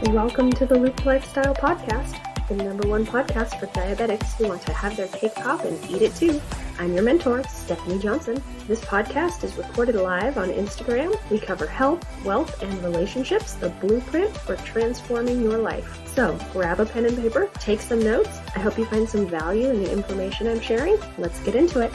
Welcome to the Loop Lifestyle Podcast, the #1 podcast for diabetics who want to have their cake pop and eat it too. I'm your mentor, Stephanie Johnson. This podcast is recorded live on Instagram. We cover health, wealth, and relationships, the blueprint for transforming your life. So grab a pen and paper, take some notes. I hope you find some value in the information I'm sharing. Let's get into it.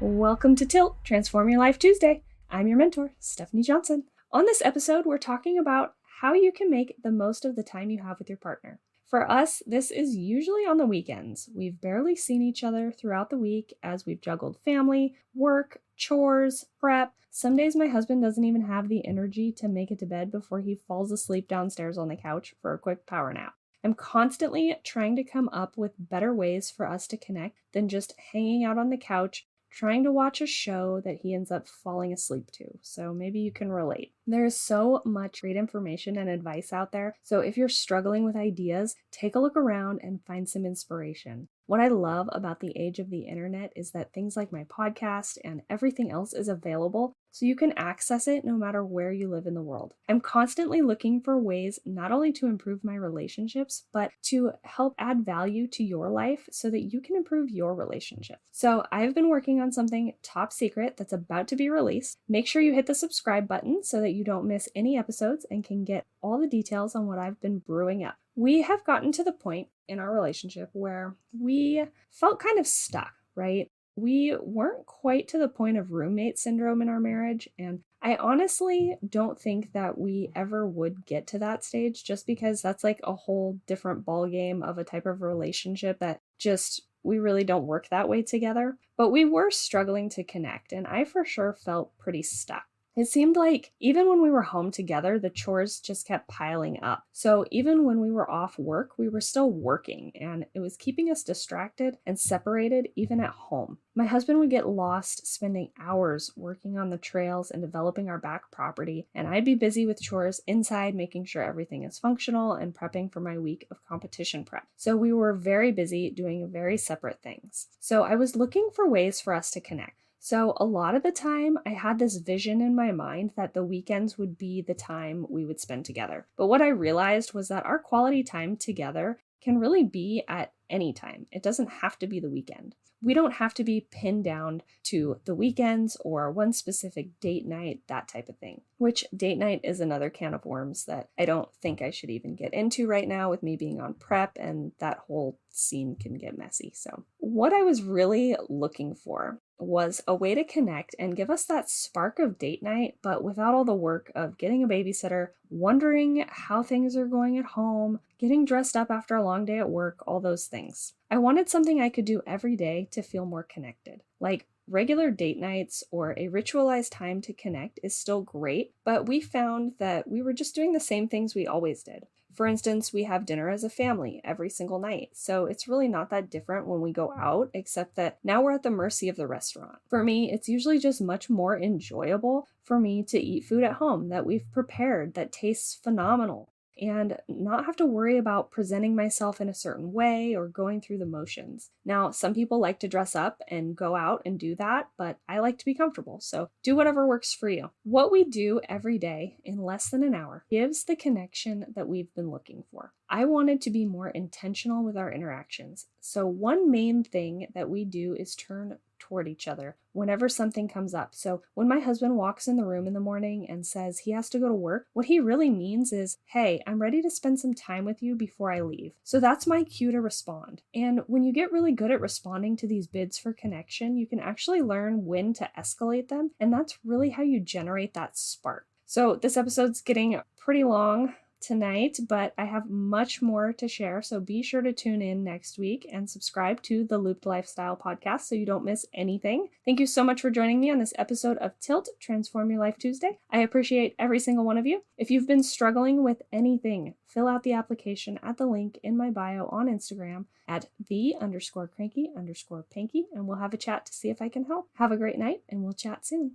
Welcome to Tilt, Transform Your Life Tuesday. I'm your mentor, Stephanie Johnson. On this episode, we're talking about how you can make the most of the time you have with your partner. For us, this is usually on the weekends. We've barely seen each other throughout the week as we've juggled family, work, chores, prep. Some days my husband doesn't even have the energy to make it to bed before he falls asleep downstairs on the couch for a quick power nap. I'm constantly trying to come up with better ways for us to connect than just hanging out on the couch, trying to watch a show that he ends up falling asleep to. So maybe you can relate. There is so much great information and advice out there. So if you're struggling with ideas, take a look around and find some inspiration. What I love about the age of the internet is that things like my podcast and everything else is available, so you can access it no matter where you live in the world. I'm constantly looking for ways not only to improve my relationships, but to help add value to your life so that you can improve your relationship. So I've been working on something top secret that's about to be released. Make sure you hit the subscribe button so that you don't miss any episodes and can get all the details on what I've been brewing up. We have gotten to the point in our relationship where we felt kind of stuck, right? We weren't quite to the point of roommate syndrome in our marriage, and I honestly don't think that we ever would get to that stage, just because that's like a whole different ballgame of a type of relationship that just we really don't work that way together. But we were struggling to connect, and I for sure felt pretty stuck. It seemed like even when we were home together, the chores just kept piling up. So even when we were off work, we were still working, and it was keeping us distracted and separated even at home. My husband would get lost spending hours working on the trails and developing our back property, and I'd be busy with chores inside, making sure everything is functional and prepping for my week of competition prep. So we were very busy doing very separate things. So I was looking for ways for us to connect. So a lot of the time, I had this vision in my mind that the weekends would be the time we would spend together. But what I realized was that our quality time together can really be at any time. It doesn't have to be the weekend. We don't have to be pinned down to the weekends or one specific date night, that type of thing. Which date night is another can of worms that I don't think I should even get into right now with me being on prep, and that whole scene can get messy. So what I was really looking for was a way to connect and give us that spark of date night, but without all the work of getting a babysitter, wondering how things are going at home, getting dressed up after a long day at work, all those things. I wanted something I could do every day to feel more connected. Like regular date nights or a ritualized time to connect is still great, but we found that we were just doing the same things we always did. For instance, we have dinner as a family every single night, so it's really not that different when we go out, except that now we're at the mercy of the restaurant. For me, it's usually just much more enjoyable for me to eat food at home that we've prepared that tastes phenomenal, and not have to worry about presenting myself in a certain way or going through the motions. Now, some people like to dress up and go out and do that, but I like to be comfortable, so do whatever works for you. What we do every day in less than an hour gives the connection that we've been looking for. I wanted to be more intentional with our interactions. So one main thing that we do is turn toward each other whenever something comes up. So when my husband walks in the room in the morning and says he has to go to work, what he really means is, hey, I'm ready to spend some time with you before I leave. So that's my cue to respond. And when you get really good at responding to these bids for connection, you can actually learn when to escalate them. And that's really how you generate that spark. So this episode's getting pretty long tonight, but I have much more to share, so be sure to tune in next week and subscribe to the Looped Lifestyle Podcast so you don't miss anything. Thank you so much for joining me on this episode of Tilt, Transform Your Life Tuesday. I appreciate every single one of you. If you've been struggling with anything, fill out the application at the link in my bio on Instagram at the_cranky_panky, and we'll have a chat to see if I can help. Have a great night, and we'll chat soon.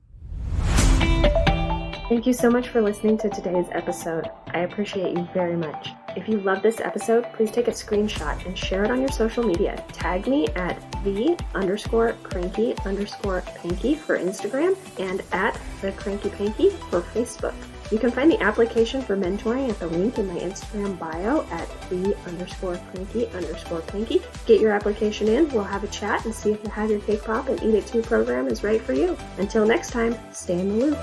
Thank you so much for listening to today's episode. I appreciate you very much. If you love this episode, please take a screenshot and share it on your social media. Tag me at the_cranky_panky for Instagram and at @thecrankypanky for Facebook. You can find the application for mentoring at the link in my Instagram bio at the_cranky_panky. Get your application in, we'll have a chat and see if the Have Your Cake Pop and Eat It Too program is right for you. Until next time, stay in the loop.